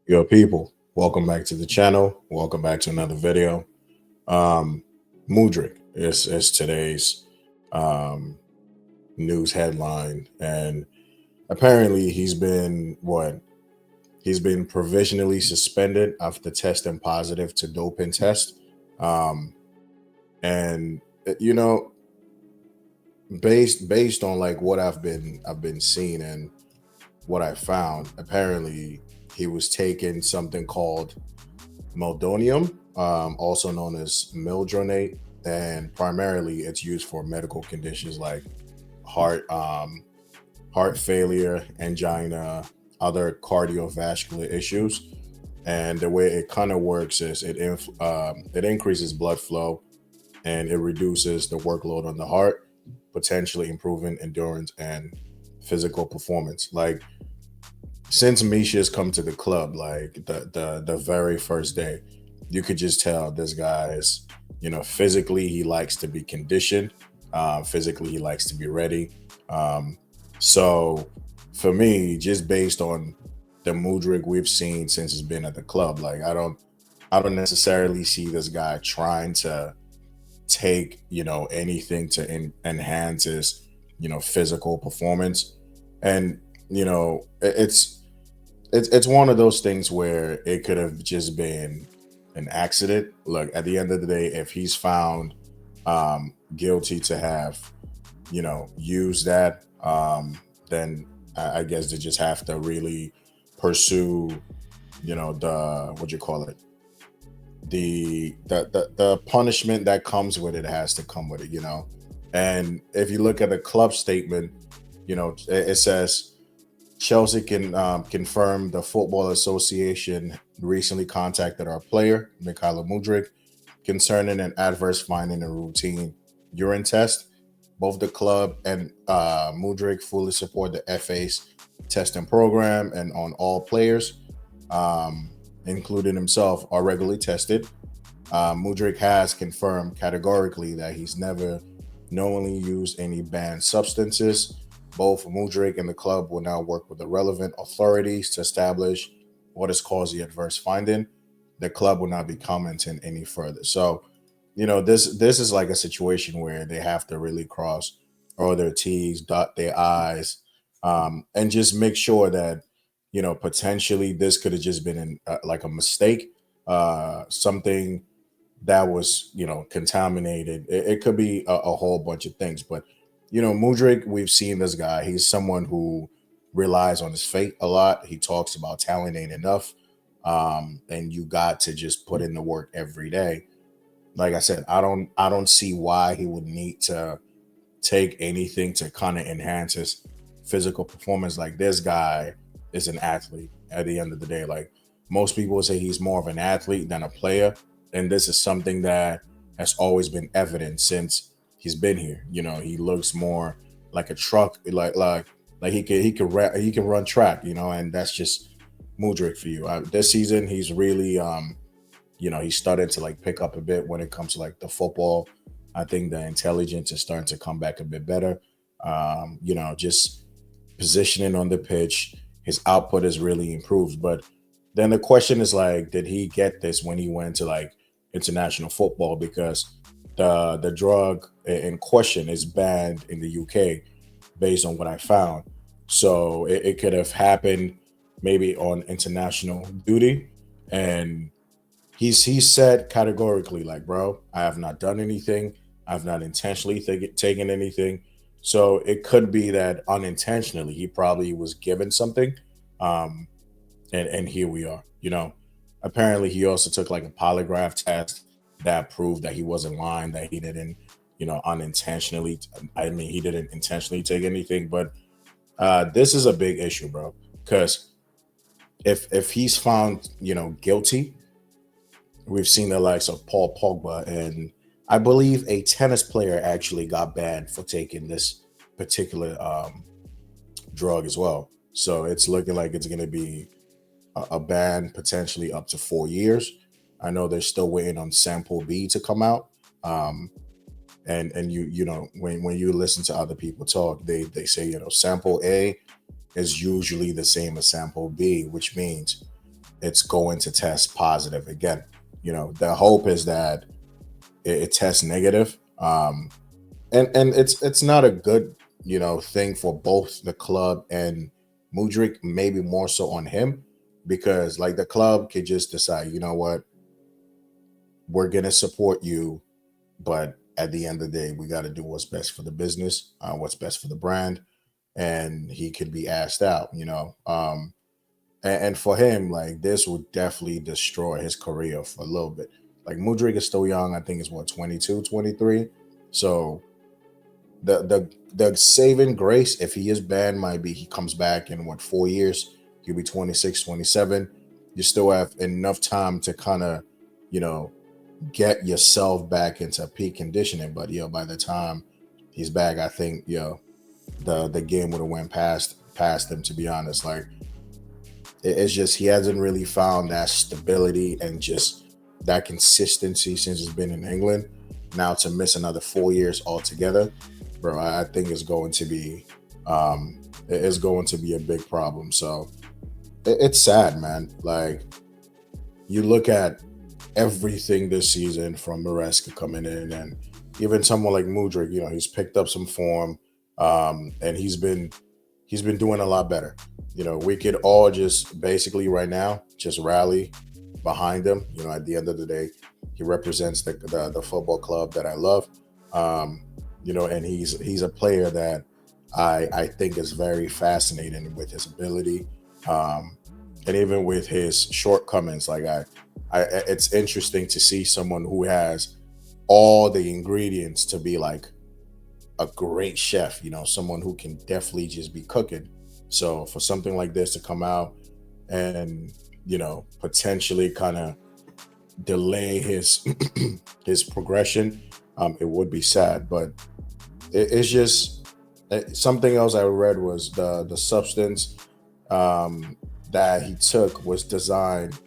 Yo, people, welcome back to the channel. Welcome back to another video. Um, Mudrik is today's um, news headline, and apparently he's been provisionally suspended after testing positive to doping test. Um, and you know, based on like what I've been seeing and what I found, apparently he was taking something called meldonium, also known as mildronate, and primarily it's used for medical conditions like heart heart failure, angina, other cardiovascular issues. And the way it kind of works is it increases blood flow and it reduces the workload on the heart, potentially improving endurance and physical performance. Like since Misha's come to the club, like the very first day, you could just tell this guy is, physically he likes to be conditioned. Physically he likes to be ready. Um, so for me, just based on the Mudrik we've seen since he's been at the club, like I don't necessarily see this guy trying to take anything to enhance his physical performance. And it's one of those things where it could have just been an accident. Look, at the end of the day, if he's found guilty to have, used that, then I guess they just have to really pursue, the what you call it, the punishment that comes with it has to come with it. And if you look at the club statement, it says Chelsea can confirm the Football Association recently contacted our player, Mikhailo Mudrik, concerning an adverse finding and routine urine test. Both the club and Mudrik fully support the FA's testing program, and on all players, um, including himself, are regularly tested. Mudrik has confirmed categorically that he's never knowingly used any banned substances. Both Mudrik and the club will now work with the relevant authorities to establish what has caused the adverse finding. The club will not be commenting any further. So, this is like a situation where they have to really cross all their T's, dot their I's, and just make sure that potentially this could have just been like a mistake, something that was contaminated. It could be a whole bunch of things, but Mudrik, we've seen this guy. He's someone who relies on his faith a lot. He talks about talent ain't enough, and you got to just put in the work every day. Like I said, I don't see why he would need to take anything to kind of enhance his physical performance. Like this guy is an athlete at the end of the day. Like most people would say he's more of an athlete than a player. And this is something that has always been evident since he's been here. He looks more like a truck, like he can run track, and that's just Mudrik for you. This season he's really he's starting to like pick up a bit when it comes to like the football. I think the intelligence is starting to come back a bit better. Just positioning on the pitch, his output has really improved. But then the question is like, did he get this when he went to like international football? Because the drug in question is banned in the UK, based on what I found. So it could have happened maybe on international duty, and he said categorically, like, bro, I have not done anything. I've not intentionally taken anything. So it could be that unintentionally he probably was given something, um, and here we are. Apparently he also took like a polygraph test that proved that he wasn't lying, that he didn't, unintentionally. I mean, he didn't intentionally take anything, but this is a big issue, bro. Because if he's found, guilty, we've seen the likes of Paul Pogba, and I believe a tennis player actually got banned for taking this particular drug as well. So it's looking like it's going to be a ban potentially up to 4 years. I know they're still waiting on sample B to come out. Um, and when you listen to other people talk, they say sample A is usually the same as sample B, which means it's going to test positive again. The hope is that it tests negative. And it's not a good thing for both the club and Mudrik, maybe more so on him, because like the club could just decide, you know what, we're gonna support you, but at the end of the day, we got to do what's best for the business, what's best for the brand, and he could be asked out. And for him, like this would definitely destroy his career for a little bit. Like Mudrik is still young. I think it's what 22, 23. So the saving grace, if he is banned, might be he comes back in what 4 years. He'll be 26, 27. You still have enough time to kind of, you know, get yourself back into peak conditioning. But by the time he's back, I think the game would have went past him. To be honest, like it's just he hasn't really found that stability and just that consistency since he's been in England. Now to miss another 4 years altogether, bro, I think it's going to be a big problem. So it's sad, man. Like you look at everything this season from Maresca coming in, and even someone like Mudrik, he's picked up some form, and he's been doing a lot better. We could all just basically right now just rally behind him. At the end of the day, he represents the football club that I love. And he's a player that I think is very fascinating with his ability, and even with his shortcomings. Like it's interesting to see someone who has all the ingredients to be like a great chef. Someone who can definitely just be cooking. So for something like this to come out and potentially kind of delay his his progression, it would be sad. But it's just something else I read was the substance that he took was designed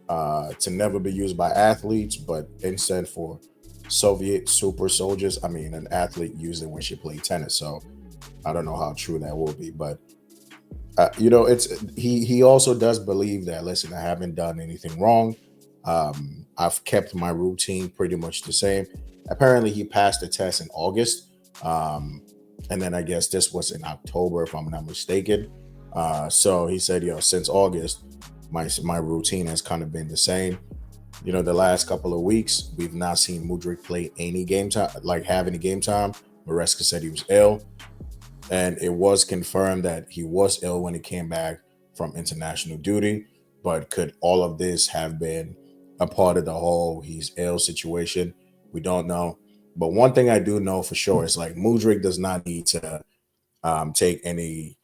to never be used by athletes, but instead for Soviet super soldiers. I mean, an athlete used it when she played tennis, so I don't know how true that will be. But it's he also does believe that, listen, I haven't done anything wrong. I've kept my routine pretty much the same. Apparently he passed the test in August, and then I guess this was in October, if I'm not mistaken. So he said, since August, my routine has kind of been the same. The last couple of weeks, we've not seen Mudrik play any game time, like have any game time. Maresca said he was ill, and it was confirmed that he was ill when he came back from international duty. But could all of this have been a part of the whole he's ill situation? We don't know. But one thing I do know for sure is like Mudrik does not need to take any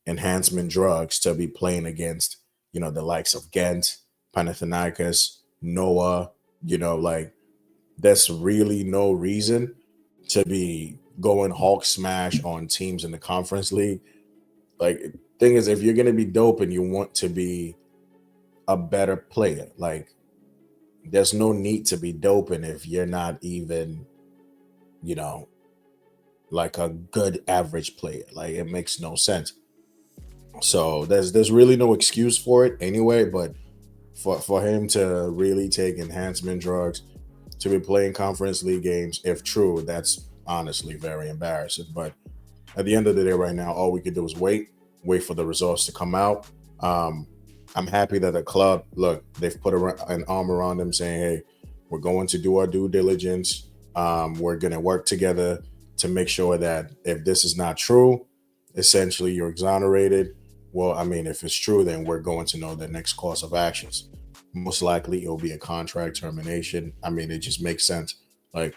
enhancement drugs to be playing against, the likes of Ghent, Panathinaikos, Noah. Like there's really no reason to be going Hulk smash on teams in the conference league. Like thing is, if you're gonna be dope and you want to be a better player, like there's no need to be doping if you're not even, you know, like a good average player. Like it makes no sense. So there's really no excuse for it anyway. But for him to really take enhancement drugs to be playing conference league games, if true, that's honestly very embarrassing. But at the end of the day, right now, all we could do is wait for the results to come out. Um, I'm happy that the club, look, they've put an arm around them saying, hey, we're going to do our due diligence. We're going to work together to make sure that if this is not true, essentially you're exonerated. Well, I mean, if it's true, then we're going to know the next course of actions. Most likely it'll be a contract termination. I mean, it just makes sense. Like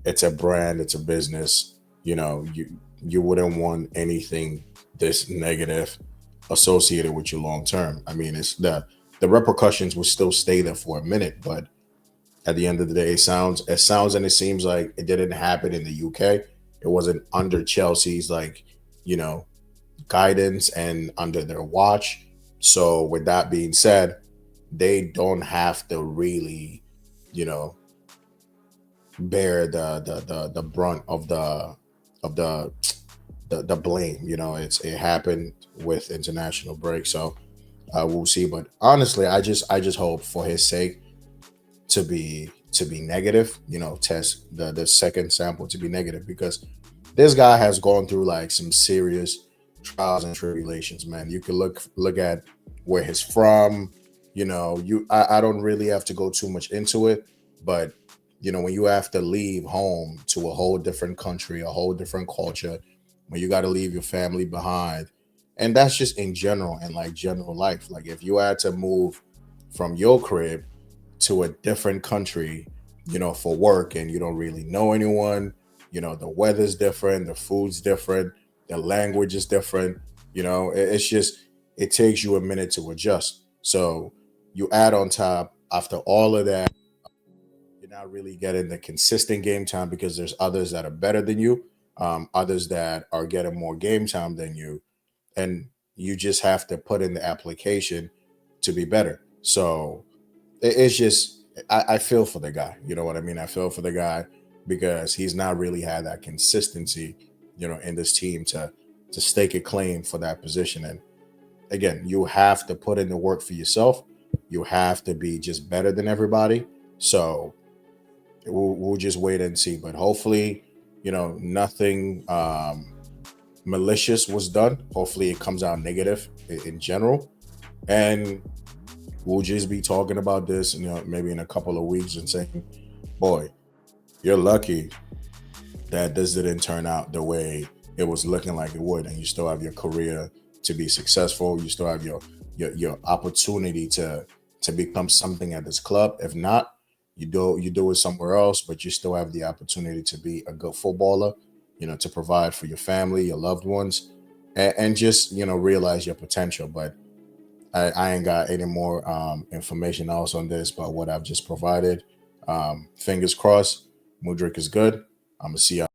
it's a brand, it's a business. You wouldn't want anything this negative associated with you long term. I mean, it's the repercussions will still stay there for a minute, but at the end of the day, it sounds and it seems like it didn't happen in the UK. It wasn't under Chelsea's you know guidance and under their watch. So with that being said, they don't have to really, you know, bear the brunt of the blame. It happened with international break. So We'll see. But honestly, I just hope for his sake to be negative. Test the second sample to be negative, because this guy has gone through like some serious trials and tribulations, man. You can look at where he's from. I don't really have to go too much into it, but when you have to leave home to a whole different country, a whole different culture, when you got to leave your family behind, and that's just in general, and like general life. Like if you had to move from your crib to a different country, for work, and you don't really know anyone. The weather's different, the food's different, the language is different. It's just, it takes you a minute to adjust. So you add on top, after all of that, you're not really getting the consistent game time, because there's others that are better than you, others that are getting more game time than you, and you just have to put in the application to be better. So it's just, I feel for the guy. You know what I mean? I feel for the guy, because he's not really had that consistency, in this team to stake a claim for that position. And again, you have to put in the work for yourself. You have to be just better than everybody. So we'll just wait and see. But hopefully, nothing malicious was done. Hopefully, it comes out negative in general. And we'll just be talking about this, maybe in a couple of weeks, and saying, boy, you're lucky that this didn't turn out the way it was looking like it would, and you still have your career to be successful. You still have your opportunity to become something at this club. If not, you do it somewhere else, but you still have the opportunity to be a good footballer, to provide for your family, your loved ones, and just realize your potential. But I ain't got any more information else on this but what I've just provided. Fingers crossed, Mudrik is good. I'm gonna see y'all